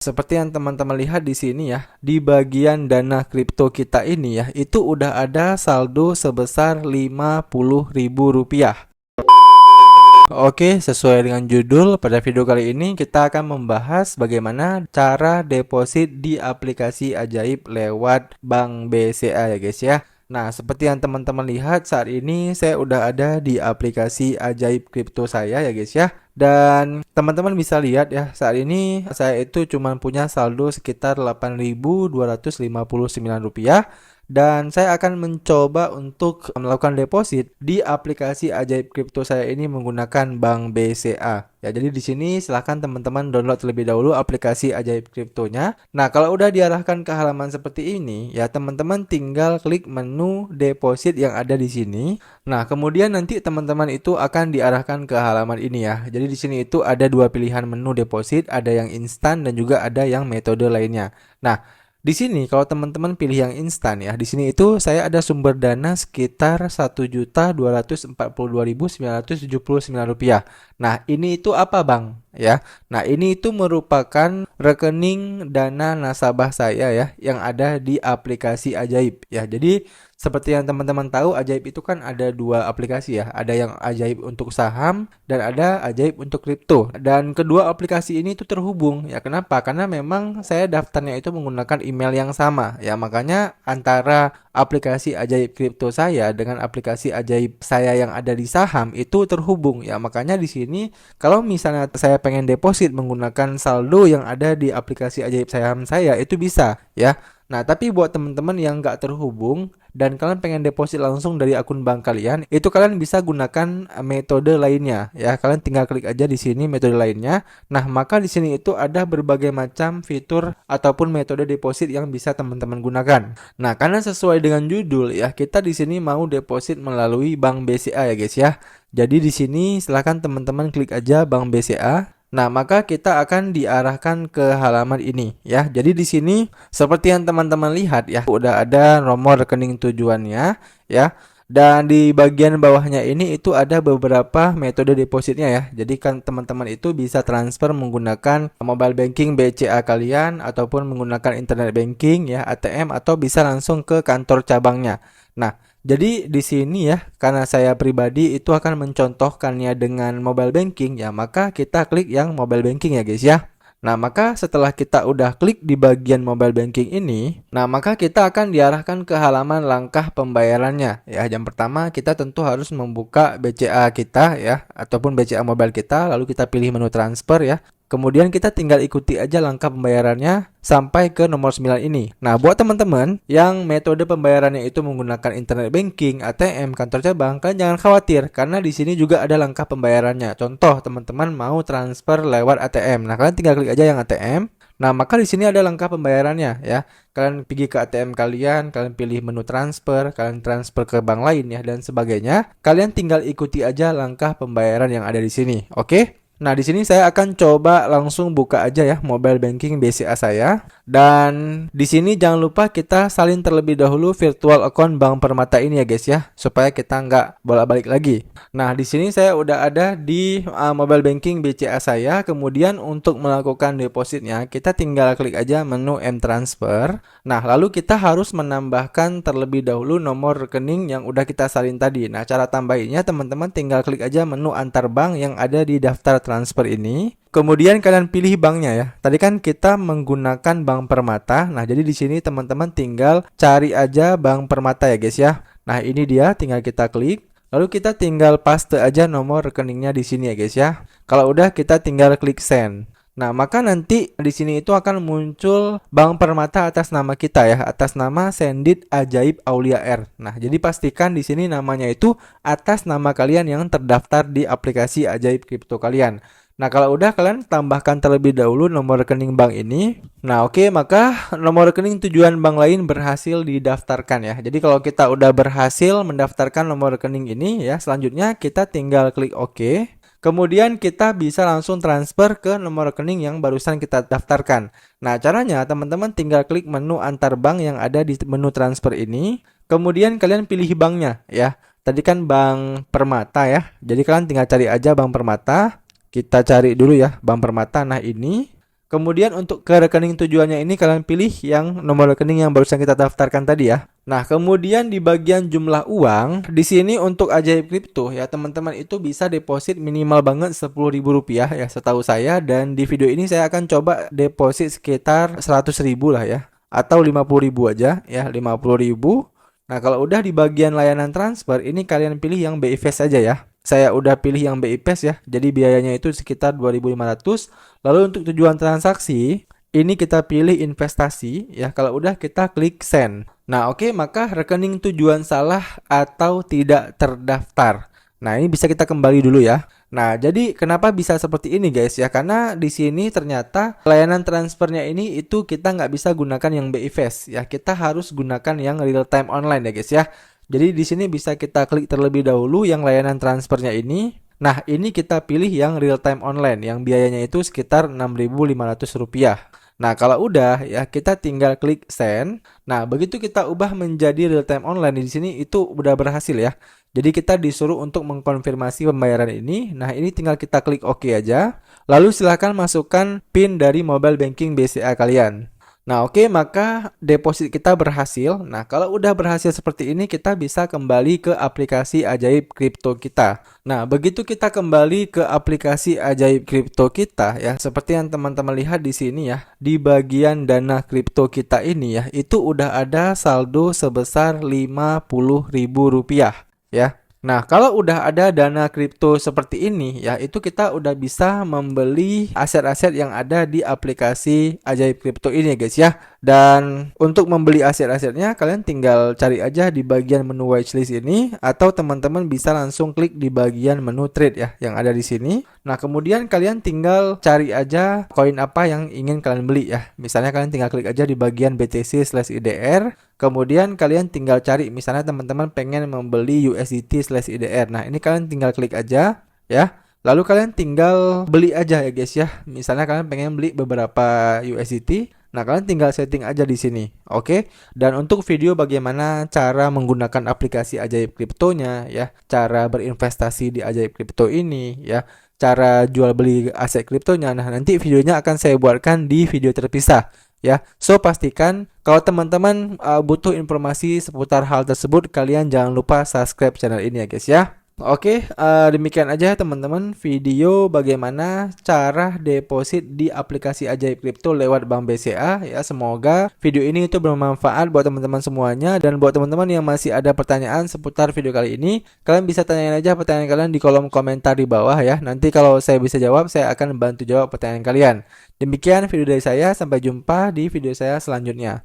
Seperti yang teman-teman lihat di sini ya, di bagian dana kripto kita ini ya, itu udah ada saldo sebesar Rp50.000. Oke, sesuai dengan judul, pada video kali ini kita akan membahas bagaimana cara deposit di aplikasi ajaib lewat Bank BCA ya guys ya. Nah, seperti yang teman-teman lihat saat ini saya udah ada di aplikasi ajaib kripto saya ya guys ya. Dan teman-teman bisa lihat ya, saat ini saya itu cuma punya saldo sekitar Rp8.259 dan saya akan mencoba untuk melakukan deposit di aplikasi ajaib kripto saya ini menggunakan Bank BCA. Ya, jadi di sini silahkan teman-teman download terlebih dahulu aplikasi ajaib kriptonya. Nah, kalau udah diarahkan ke halaman seperti ini, ya teman-teman tinggal klik menu deposit yang ada di sini. Nah, kemudian nanti teman-teman itu akan diarahkan ke halaman ini ya. Jadi di sini itu ada dua pilihan menu deposit, ada yang instan dan juga ada yang metode lainnya. Nah, di sini kalau teman-teman pilih yang instan ya, di sini itu saya ada sumber dana sekitar Rp1.242.979. Nah, ini itu apa, Bang? Ya. Nah, ini itu merupakan rekening dana nasabah saya ya yang ada di aplikasi Ajaib ya. Jadi seperti yang teman-teman tahu, Ajaib itu kan ada dua aplikasi ya. Ada yang Ajaib untuk saham dan ada Ajaib untuk kripto. Dan kedua aplikasi ini itu terhubung. Ya, kenapa? Karena memang saya daftarnya itu menggunakan email yang sama. Ya, makanya antara aplikasi Ajaib kripto saya dengan aplikasi Ajaib saya yang ada di saham itu terhubung. Ya, makanya di sini kalau misalnya saya pengen deposit menggunakan saldo yang ada di aplikasi Ajaib saham saya itu bisa ya. Nah, tapi buat teman-teman yang nggak terhubung dan kalian pengen deposit langsung dari akun bank kalian, itu kalian bisa gunakan metode lainnya ya. Kalian tinggal klik aja di sini metode lainnya. Nah, maka di sini itu ada berbagai macam fitur ataupun metode deposit yang bisa teman-teman gunakan. Nah, karena sesuai dengan judul ya, kita di sini mau deposit melalui Bank BCA ya guys ya. Jadi di sini silahkan teman-teman klik aja Bank BCA. Nah, maka kita akan diarahkan ke halaman ini ya. Jadi di sini seperti yang teman-teman lihat ya, udah ada nomor rekening tujuannya ya. Dan di bagian bawahnya ini itu ada beberapa metode depositnya ya. Jadi kan teman-teman itu bisa transfer menggunakan mobile banking BCA kalian ataupun menggunakan internet banking ya, ATM, atau bisa langsung ke kantor cabangnya. Nah, jadi di sini ya, karena saya pribadi itu akan mencontohkannya dengan mobile banking ya, maka kita klik yang mobile banking ya guys ya. Nah, maka setelah kita udah klik di bagian mobile banking ini, nah maka kita akan diarahkan ke halaman langkah pembayarannya ya. Yang pertama kita tentu harus membuka BCA kita ya, ataupun BCA mobile kita, lalu kita pilih menu transfer ya. Kemudian kita tinggal ikuti aja langkah pembayarannya sampai ke nomor 9 ini. Nah, buat teman-teman yang metode pembayarannya itu menggunakan internet banking, ATM, kantor cabang, kalian jangan khawatir karena di sini juga ada langkah pembayarannya. Contoh, teman-teman mau transfer lewat ATM. Nah, kalian tinggal klik aja yang ATM. Nah, maka di sini ada langkah pembayarannya ya. Kalian pergi ke ATM kalian pilih menu transfer, kalian transfer ke bank lain ya dan sebagainya. Kalian tinggal ikuti aja langkah pembayaran yang ada di sini. Oke? Nah, di sini saya akan coba langsung buka aja ya mobile banking BCA saya. Dan di sini jangan lupa kita salin terlebih dahulu virtual account Bank Permata ini ya guys ya, supaya kita nggak bolak-balik lagi. Nah, di sini saya udah ada di mobile banking BCA saya. Kemudian untuk melakukan depositnya, kita tinggal klik aja menu M-Transfer. Nah, lalu kita harus menambahkan terlebih dahulu nomor rekening yang udah kita salin tadi. Nah, cara tambahinnya teman-teman tinggal klik aja menu antar bank yang ada di daftar transfer ini. Kemudian kalian pilih banknya ya. Tadi kan kita menggunakan Bank Permata. Nah, jadi di sini teman-teman tinggal cari aja Bank Permata ya guys ya. Nah, ini dia, tinggal kita klik. Lalu kita tinggal paste aja nomor rekeningnya di sini ya guys ya. Kalau udah kita tinggal klik send. Nah, maka nanti di sini itu akan muncul Bank Permata atas nama kita ya, atas nama Sendit Ajaib Aulia R. Nah, jadi pastikan di sini namanya itu atas nama kalian yang terdaftar di aplikasi Ajaib Kripto kalian. Nah, kalau udah kalian tambahkan terlebih dahulu nomor rekening bank ini. Nah, oke, maka nomor rekening tujuan bank lain berhasil didaftarkan ya. Jadi kalau kita udah berhasil mendaftarkan nomor rekening ini ya, selanjutnya kita tinggal klik OK. Kemudian kita bisa langsung transfer ke nomor rekening yang barusan kita daftarkan. Nah, caranya teman-teman tinggal klik menu antar bank yang ada di menu transfer ini. Kemudian kalian pilih banknya ya. Tadi kan Bank Permata ya. Jadi kalian tinggal cari aja Bank Permata. Kita cari dulu ya Bank Permata. Nah, ini. Kemudian untuk ke rekening tujuannya ini kalian pilih yang nomor rekening yang barusan kita daftarkan tadi ya. Nah, kemudian di bagian jumlah uang, di sini untuk Ajaib Kripto ya teman-teman itu bisa deposit minimal banget Rp10.000 ya setahu saya, dan di video ini saya akan coba deposit sekitar 100.000 lah ya, atau 50.000 aja ya, 50.000. Nah, kalau udah di bagian layanan transfer ini kalian pilih yang BI Fast aja ya. Saya udah pilih yang BI Fast ya. Jadi biayanya itu sekitar 2.500. Lalu untuk tujuan transaksi, ini kita pilih investasi ya. Kalau udah kita klik send. Nah, oke, maka rekening tujuan salah atau tidak terdaftar. Nah, ini bisa kita kembali dulu ya. Nah, jadi kenapa bisa seperti ini guys ya? Karena di sini ternyata layanan transfernya ini itu kita nggak bisa gunakan yang BI Fast ya. Kita harus gunakan yang real time online ya guys ya. Jadi di sini bisa kita klik terlebih dahulu yang layanan transfernya ini. Nah, ini kita pilih yang real time online yang biayanya itu sekitar Rp6.500. Nah, kalau udah ya kita tinggal klik send. Nah, begitu kita ubah menjadi real time online di sini itu udah berhasil ya. Jadi kita disuruh untuk mengkonfirmasi pembayaran ini. Nah, ini tinggal kita klik OK aja. Lalu silahkan masukkan PIN dari mobile banking BCA kalian. Nah, oke, maka deposit kita berhasil. Nah, kalau udah berhasil seperti ini, kita bisa kembali ke aplikasi Ajaib Kripto kita. Nah, begitu kita kembali ke aplikasi Ajaib Kripto kita ya, seperti yang teman-teman lihat di sini ya, di bagian dana kripto kita ini ya, itu udah ada saldo sebesar Rp50.000 ya. Nah, kalau udah ada dana kripto seperti ini ya, itu kita udah bisa membeli aset-aset yang ada di aplikasi Ajaib Kripto ini ya guys ya. Dan untuk membeli aset-asetnya kalian tinggal cari aja di bagian menu watchlist ini, atau teman-teman bisa langsung klik di bagian menu trade ya yang ada di sini. Nah, kemudian kalian tinggal cari aja koin apa yang ingin kalian beli ya. Misalnya kalian tinggal klik aja di bagian BTC/IDR. Kemudian kalian tinggal cari, misalnya teman-teman pengen membeli USDT/IDR. Nah, ini kalian tinggal klik aja ya. Lalu kalian tinggal beli aja ya guys ya. Misalnya kalian pengen beli beberapa USDT. Nah, kalian tinggal setting aja di sini. Oke. Dan untuk video bagaimana cara menggunakan aplikasi Ajaib Kriptonya ya, cara berinvestasi di Ajaib Kripto ini ya, cara jual beli aset kriptonya. Nah, nanti videonya akan saya buatkan di video terpisah ya. So pastikan kalau teman-teman butuh informasi seputar hal tersebut, kalian jangan lupa subscribe channel ini ya guys ya. Oke, demikian aja teman-teman video bagaimana cara deposit di aplikasi Ajaib Kripto lewat Bank BCA ya. Semoga video ini itu bermanfaat buat teman-teman semuanya, dan buat teman-teman yang masih ada pertanyaan seputar video kali ini, kalian bisa tanyain aja pertanyaan kalian di kolom komentar di bawah ya. Nanti kalau saya bisa jawab, saya akan bantu jawab pertanyaan kalian. Demikian video dari saya, sampai jumpa di video saya selanjutnya.